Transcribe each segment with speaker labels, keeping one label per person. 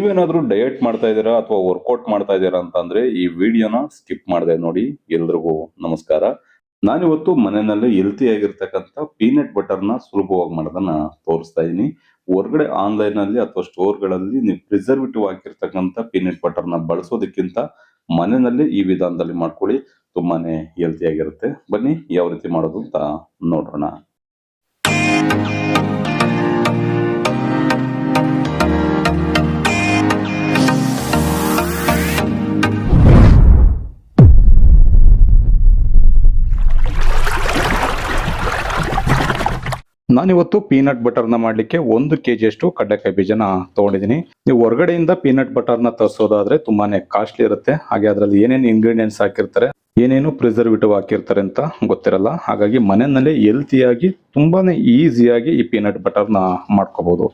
Speaker 1: ನೀವೇನಾದ್ರೂ ಡಯಟ್ ಮಾಡ್ತಾ ಇದ್ದೀರಾ ಅಥವಾ ವರ್ಕೌಟ್ ಮಾಡ್ತಾ ಇದ್ದೀರಾ ಅಂತಂದ್ರೆ ಈ ವಿಡಿಯೋನ ಸ್ಕಿಪ್ ಮಾಡದೆ ನೋಡಿ. ಎಲ್ರಿಗೂ ನಮಸ್ಕಾರ. ನಾನಿವತ್ತು ಮನೆಯಲ್ಲೇ ಹೆಲ್ತಿ ಆಗಿರ್ತಕ್ಕಂಥ ಪೀನಟ್ ಬಟರ್ನ ಸುಲಭವಾಗಿ ಮಾಡೋದನ್ನ ತೋರಿಸ್ತಾ ಇದ್ದೀನಿ. ಹೊರಗಡೆ ಆನ್ಲೈನ್ ಅಲ್ಲಿ ಅಥವಾ ಸ್ಟೋರ್ಗಳಲ್ಲಿ ನೀವು ಪ್ರಿಸರ್ವೇಟಿವ್ ಹಾಕಿರ್ತಕ್ಕಂಥ ಪೀನಟ್ ಬಟರ್ನ ಬಳಸೋದಕ್ಕಿಂತ ಮನೆಯಲ್ಲೇ ಈ ವಿಧಾನದಲ್ಲಿ ಮಾಡ್ಕೊಳ್ಳಿ, ತುಂಬಾನೇ ಹೆಲ್ತಿ ಆಗಿರುತ್ತೆ. ಬನ್ನಿ ಯಾವ ರೀತಿ ಮಾಡೋದು ಅಂತ ನೋಡೋಣ. ನಾನಿವತ್ತು ಪೀನಟ್ ಬಟರ್ನ ಮಾಡಲಿಕ್ಕೆ 1 kg ಅಷ್ಟು ಕಡಲೆಕಾಯಿ ಬೀಜನ ತಗೊಂಡಿದ್ದೀನಿ. ನೀವು ಹೊರಗಡೆಯಿಂದ ಪೀನಟ್ ಬಟರ್ನ ತರಿಸೋದಾದ್ರೆ ತುಂಬಾನೇ ಕಾಸ್ಟ್ಲಿ ಇರುತ್ತೆ. ಹಾಗೆ ಅದರಲ್ಲಿ ಏನೇನು ಇಂಗ್ರೀಡಿಯೆಂಟ್ಸ್ ಹಾಕಿರ್ತಾರೆ, ಏನೇನು ಪ್ರಿಸರ್ವೇಟಿವ್ ಹಾಕಿರ್ತಾರೆ ಅಂತ ಗೊತ್ತಿರಲ್ಲ. ಹಾಗಾಗಿ ಮನೆಯಲ್ಲೇ ಹೆಲ್ತಿಯಾಗಿ ತುಂಬಾನೇ ಈಸಿಯಾಗಿ ಈ ಪೀನಟ್ ಬಟರ್ನ ಮಾಡ್ಕೋಬಹುದು.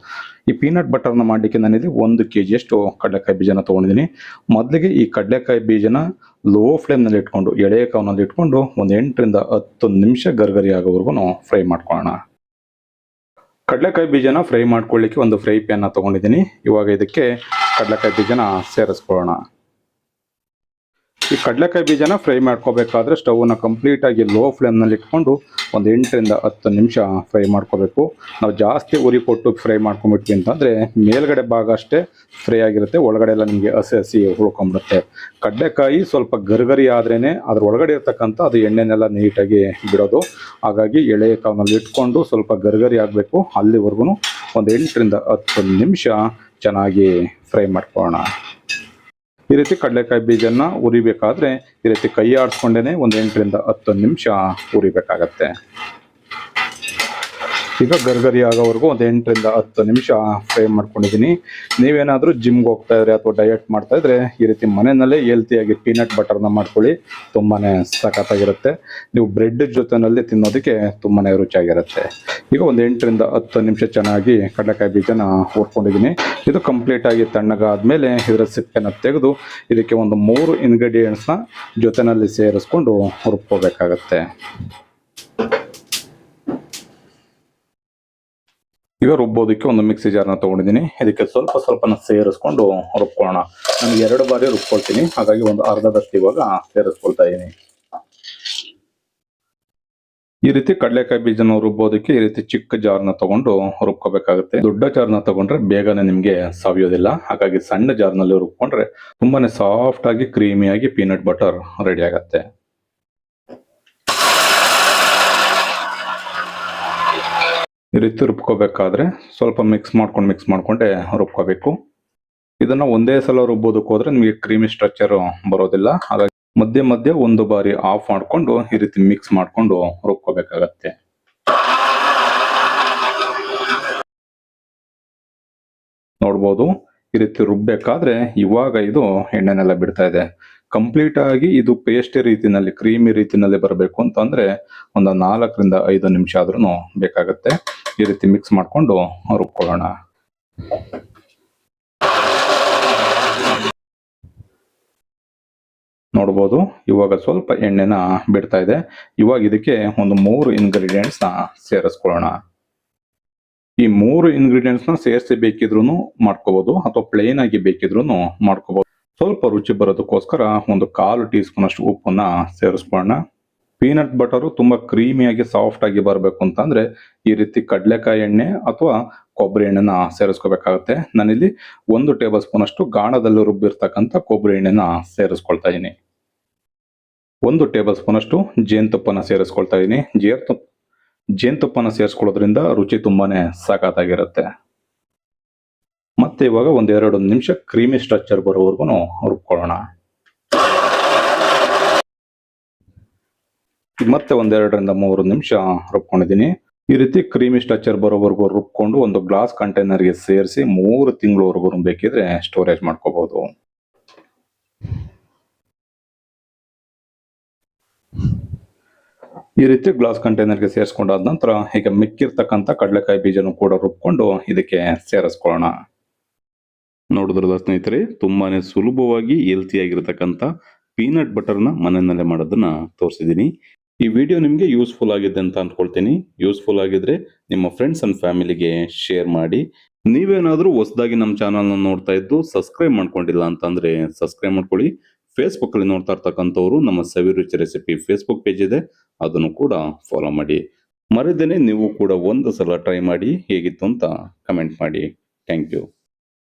Speaker 1: ಈ ಪೀನಟ್ ಬಟರ್ನ ಮಾಡಲಿಕ್ಕೆ ನಾನಿಲ್ಲಿ 1 kg ಅಷ್ಟು ಕಡಲೆಕಾಯಿ ಬೀಜನ ತಗೊಂಡಿದ್ದೀನಿ. ಮೊದಲಿಗೆ ಈ ಕಡಲೆಕಾಯಿ ಬೀಜನ ಲೋ ಫ್ಲೇಮ್ ನಲ್ಲಿ ಇಟ್ಕೊಂಡು, ಎಳೆ ಕವನಲ್ಲಿ ಇಟ್ಕೊಂಡು ಒಂದು 8 ರಿಂದ 10 ನಿಮಿಷ ಗರ್ಗರಿ ಆಗೋವರೆಗೂ ಫ್ರೈ ಮಾಡ್ಕೊಳ್ಳೋಣ. ಕಡಲೆಕಾಯಿ ಬೀಜನ ಫ್ರೈ ಮಾಡ್ಕೊಳ್ಳಿಕ್ಕೆ ಒಂದು ಫ್ರೈ ಪ್ಯಾನ್ ತಗೊಂಡಿದ್ದೀನಿ. ಇವಾಗ ಇದಕ್ಕೆ ಕಡಲೆಕಾಯಿ ಬೀಜನ ಸೇರಿಸ್ಕೊಳ್ಳೋಣ. ಈ ಕಡಲೆಕಾಯಿ ಬೀಜನ ಫ್ರೈ ಮಾಡ್ಕೋಬೇಕಾದ್ರೆ ಸ್ಟವ್ನ ಕಂಪ್ಲೀಟ್ ಆಗಿ ಲೋ ಫ್ಲೇಮ್ ನಲ್ಲಿ ಇಟ್ಕೊಂಡು ಒಂದು 8 ರಿಂದ 10 ನಿಮಿಷ ಫ್ರೈ ಮಾಡ್ಕೋಬೇಕು. ನಾವು ಜಾಸ್ತಿ ಉರಿ ಕೊಟ್ಟು ಫ್ರೈ ಮಾಡ್ಕೊಂಡ್ಬಿಟ್ವಿ ಅಂತಂದ್ರೆ ಮೇಲ್ಗಡೆ ಭಾಗ ಅಷ್ಟೇ ಫ್ರೈ ಆಗಿರುತ್ತೆ, ಒಳಗಡೆ ಎಲ್ಲ ನಿಮಗೆ ಹಸಿ ಹಸಿ ಉಳ್ಕೊಂಡ್ಬಿಡುತ್ತೆ. ಕಡಲೆಕಾಯಿ ಸ್ವಲ್ಪ ಗರ್ಗರಿ ಆದ್ರೇನೆ ಅದ್ರ ಒಳಗಡೆ ಇರ್ತಕ್ಕಂಥ ಅದು ಎಣ್ಣೆನೆಲ್ಲ ನೀಟಾಗಿ ಬಿಡೋದು. ಹಾಗಾಗಿ ಎಳೆ ಕಾವ್ನಲ್ಲಿ ಇಟ್ಕೊಂಡು ಸ್ವಲ್ಪ ಗರ್ಗರಿ ಆಗಬೇಕು, ಅಲ್ಲಿವರೆಗೂ ಒಂದು 8 ರಿಂದ 10 ನಿಮಿಷ ಚೆನ್ನಾಗಿ ಫ್ರೈ ಮಾಡ್ಕೊಳ್ಳೋಣ. ಈ ರೀತಿ ಕಡಲೆಕಾಯಿ ಬೀಜನ ಉರಿಬೇಕಾದ್ರೆ ಈ ರೀತಿ ಕೈ ಆಡಿಸ್ಕೊಂಡೇನೆ ಒಂದು 8 ರಿಂದ 10 ನಿಮಿಷ ಉರಿಬೇಕಾಗತ್ತೆ. ಈಗ ಗರ್ಗರಿ ಆಗೋವರೆಗೂ ಒಂದು 8 ರಿಂದ 10 ನಿಮಿಷ ಫ್ರೈ ಮಾಡ್ಕೊಂಡಿದ್ದೀನಿ. ನೀವೇನಾದರೂ ಜಿಮ್ಗೆ ಹೋಗ್ತಾ ಇದ್ರೆ ಅಥವಾ ಡಯಟ್ ಮಾಡ್ತಾ ಇದ್ರೆ ಈ ರೀತಿ ಮನೆಯಲ್ಲೇ ಹೆಲ್ತಿಯಾಗಿ ಪೀನಟ್ ಬಟರ್ನ ಮಾಡ್ಕೊಳ್ಳಿ, ತುಂಬಾನೇ ಸಖತ್ತಾಗಿರುತ್ತೆ. ನೀವು ಬ್ರೆಡ್ ಜೊತೆನಲ್ಲಿ ತಿನ್ನೋದಕ್ಕೆ ತುಂಬಾನೇ ರುಚಿಯಾಗಿರುತ್ತೆ. ಈಗ ಒಂದು 8 ರಿಂದ 10 ನಿಮಿಷ ಚೆನ್ನಾಗಿ ಕಡಲೆಕಾಯಿ ಬೀಜನ ಹುರ್ಕೊಂಡಿದ್ದೀನಿ. ಇದು ಕಂಪ್ಲೀಟ್ ಆಗಿ ತಣ್ಣಗಾದ್ಮೇಲೆ ಇದರ ಸಿಪ್ಪೆನ ತೆಗೆದು ಇದಕ್ಕೆ ಒಂದು 3 ಇಂಗ್ರೀಡಿಯೆಂಟ್ಸ್ನ ಜೊತೆನಲ್ಲಿ ಸೇರಿಸ್ಕೊಂಡು ಹುರ್ಕೋಬೇಕಾಗತ್ತೆ. ಈಗ ರುಬ್ಬೋದಕ್ಕೆ ಒಂದು ಮಿಕ್ಸಿ ಜಾರ್ನ ತಗೊಂಡಿದ್ದೀನಿ. ಇದಕ್ಕೆ ಸ್ವಲ್ಪನ ಸೇರಿಸ್ಕೊಂಡು ರುಬ್ಕೊಳ್ಳೋಣ. ನಾನು 2 ಬಾರಿ ರುಬ್ಕೊಳ್ತೀನಿ, ಹಾಗಾಗಿ ಒಂದು ಅರ್ಧದಷ್ಟು ಇವಾಗ ಸೇರಿಸ್ಕೊಳ್ತಾ ಇದ್ದೀನಿ. ಈ ರೀತಿ ಕಡಲೆಕಾಯಿ ಬೀಜನ ರುಬ್ಬೋದಕ್ಕೆ ಈ ರೀತಿ ಚಿಕ್ಕ ಜಾರ್ನ ತಗೊಂಡು ರುಬ್ಕೋಬೇಕಾಗುತ್ತೆ. ದೊಡ್ಡ ಜಾರ್ನ ತಗೊಂಡ್ರೆ ಬೇಗನೆ ನಿಮ್ಗೆ ಸವಿಯೋದಿಲ್ಲ. ಹಾಗಾಗಿ ಸಣ್ಣ ಜಾರ್ನಲ್ಲಿ ರುಬ್ಕೊಂಡ್ರೆ ತುಂಬಾನೇ ಸಾಫ್ಟ್ ಆಗಿ ಕ್ರೀಮಿಯಾಗಿ ಪೀನಟ್ ಬಟರ್ ರೆಡಿ ಆಗತ್ತೆ. ಈ ರೀತಿ ರುಬ್ಕೋಬೇಕಾದ್ರೆ ಸ್ವಲ್ಪ ಮಿಕ್ಸ್ ಮಾಡ್ಕೊಂಡೆ ರುಬ್ಕೋಬೇಕು. ಇದನ್ನ ಒಂದೇ ಸಲ ರುಬ್ಬೋದಕ್ಕೆ ಹೋದ್ರೆ ನಿಮಗೆ ಕ್ರೀಮಿ ಸ್ಟ್ರಕ್ಚರ್ ಬರೋದಿಲ್ಲ. ಹಾಗಾಗಿ ಮಧ್ಯೆ ಒಂದು ಬಾರಿ ಆಫ್ ಮಾಡ್ಕೊಂಡು ಈ ರೀತಿ ಮಿಕ್ಸ್ ಮಾಡ್ಕೊಂಡು ರುಬ್ಕೋಬೇಕಾಗತ್ತೆ. ನೋಡ್ಬೋದು, ಈ ರೀತಿ ರುಬ್ಬೇಕಾದ್ರೆ ಇವಾಗ ಇದು ಎಣ್ಣೆನೆಲ್ಲ ಬಿಡ್ತಾ ಇದೆ. ಕಂಪ್ಲೀಟ್ ಆಗಿ ಇದು ಪೇಸ್ಟ್ ರೀತಿನಲ್ಲಿ ಕ್ರೀಮಿ ರೀತಿನಲ್ಲಿ ಬರಬೇಕು ಅಂತಂದ್ರೆ ಒಂದು 4 ರಿಂದ 5 ನಿಮಿಷ ಆದ್ರೂ ಬೇಕಾಗತ್ತೆ. ಈ ರೀತಿ ಮಿಕ್ಸ್ ಮಾಡ್ಕೊಂಡು ರುಬ್ಕೊಳ್ಳೋಣ. ನೋಡ್ಬೋದು, ಇವಾಗ ಸ್ವಲ್ಪ ಎಣ್ಣೆನ ಬಿಡ್ತಾ ಇದೆ. ಇವಾಗ ಇದಕ್ಕೆ ಒಂದು 3 ಇಂಗ್ರೀಡಿಯೆಂಟ್ಸ್ ನ ಸೇರಿಸ್ಕೊಳ್ಳೋಣ. ಈ 3 ಇಂಗ್ರೀಡಿಯೆಂಟ್ಸ್ ನ ಸೇರಿಸಿ ಬೇಕಿದ್ರು ಮಾಡ್ಕೋಬಹುದು ಅಥವಾ ಪ್ಲೇನ್ ಆಗಿ ಬೇಕಿದ್ರು ಮಾಡ್ಕೋಬಹುದು. ಸ್ವಲ್ಪ ರುಚಿ ಬರೋದಕ್ಕೋಸ್ಕರ ಒಂದು 1/4 ಟೀ ಸ್ಪೂನ್ ಅಷ್ಟು ಉಪ್ಪನ್ನ ಸೇರಿಸ್ಕೊಳ್ಳೋಣ. ಪೀನಟ್ ಬಟರು ತುಂಬಾ ಕ್ರೀಮಿಯಾಗಿ ಸಾಫ್ಟ್ ಆಗಿ ಬರಬೇಕು ಅಂತಂದ್ರೆ ಈ ರೀತಿ ಕಡಲೆಕಾಯಿ ಎಣ್ಣೆ ಅಥವಾ ಕೊಬ್ಬರಿ ಎಣ್ಣೆನ ಸೇರಿಸ್ಕೋಬೇಕಾಗುತ್ತೆ. ನಾನಿಲ್ಲಿ 1 ಟೇಬಲ್ ಸ್ಪೂನ್ ಅಷ್ಟು ಗಾಣದಲ್ಲಿ ರುಬ್ಬಿರ್ತಕ್ಕಂಥ ಕೊಬ್ಬರಿ ಎಣ್ಣೆನ ಸೇರಿಸ್ಕೊಳ್ತಾ ಇದ್ದೀನಿ. 1 ಟೇಬಲ್ ಸ್ಪೂನ್ ಅಷ್ಟು ಜೇನುತುಪ್ಪನ ಸೇರಿಸ್ಕೊಳ್ತಾ ಇದ್ದೀನಿ. ಜೇನುತುಪ್ಪನ ಸೇರಿಸ್ಕೊಳ್ಳೋದ್ರಿಂದ ರುಚಿ ತುಂಬಾನೇ ಸಖತ್ತಾಗಿರುತ್ತೆ. ಮತ್ತೆ ಇವಾಗ 1-2 ನಿಮಿಷ ಕ್ರೀಮಿ ಸ್ಟ್ರಕ್ಚರ್ ಬರೋವರೆಗೂ ರುಬ್ಕೊಳ್ಳೋಣ. ಮತ್ತೆ 1-2 ರಿಂದ 3 ನಿಮಿಷ ರುಬ್ಕೊಂಡಿದ್ದೀನಿ. ಈ ರೀತಿ ಕ್ರೀಮಿ ಸ್ಟ್ರಕ್ಚರ್ ಬರೋವರೆಗೂ ರುಬ್ಕೊಂಡು ಒಂದು ಗ್ಲಾಸ್ ಕಂಟೈನರ್ಗೆ ಸೇರಿಸಿ 3 ತಿಂಗಳವರೆಗೂ ಬೇಕಿದ್ರೆ ಸ್ಟೋರೇಜ್ ಮಾಡ್ಕೋಬಹುದು. ಈ ರೀತಿ ಗ್ಲಾಸ್ ಕಂಟೈನರ್ಗೆ ಸೇರಿಸ್ಕೊಂಡಾದ ನಂತರ ಈಗ ಮಿಕ್ಕಿರ್ತಕ್ಕಂಥ ಕಡಲೆಕಾಯಿ ಬೀಜನೂ ಕೂಡ ರುಬ್ಕೊಂಡು ಇದಕ್ಕೆ ಸೇರಿಸ್ಕೊಳ್ಳೋಣ. ನೋಡಿದ್ರಲ್ಲ ಸ್ನೇಹಿತರೆ, ತುಂಬಾನೇ ಸುಲಭವಾಗಿ ಹೆಲ್ತಿ ಆಗಿರತಕ್ಕಂಥ ಪೀನಟ್ ಬಟರ್ನ ಮನೆಯಲ್ಲೇ ಮಾಡೋದನ್ನ ತೋರಿಸಿದ್ದೀನಿ. ಈ ವಿಡಿಯೋ ನಿಮಗೆ ಯೂಸ್ಫುಲ್ ಆಗಿದೆ ಅಂತ ಅಂದ್ಕೊಳ್ತೀನಿ. ಯೂಸ್ಫುಲ್ ಆಗಿದ್ರೆ ನಿಮ್ಮ ಫ್ರೆಂಡ್ಸ್ ಅಂಡ್ ಫ್ಯಾಮಿಲಿಗೆ ಶೇರ್ ಮಾಡಿ. ನೀವೇನಾದ್ರೂ ಹೊಸದಾಗಿ ನಮ್ಮ ಚಾನಲ್ನ ನೋಡ್ತಾ ಇದ್ದು ಸಬ್ಸ್ಕ್ರೈಬ್ ಮಾಡ್ಕೊಂಡಿಲ್ಲ ಅಂತಂದ್ರೆ ಸಬ್ಸ್ಕ್ರೈಬ್ ಮಾಡ್ಕೊಳ್ಳಿ. ಫೇಸ್ಬುಕ್ ಅಲ್ಲಿ ನೋಡ್ತಾ ಇರ್ತಕ್ಕಂಥವ್ರು ನಮ್ಮ ಸವಿ ರುಚಿ ರೆಸಿಪಿ ಫೇಸ್ಬುಕ್ ಪೇಜ್ ಇದೆ, ಅದನ್ನು ಕೂಡ ಫಾಲೋ ಮಾಡಿ. ಮರೆದೇನೆ ನೀವು ಕೂಡ ಒಂದು ಸಲ ಟ್ರೈ ಮಾಡಿ ಹೇಗಿತ್ತು ಅಂತ ಕಮೆಂಟ್ ಮಾಡಿ. Thank you.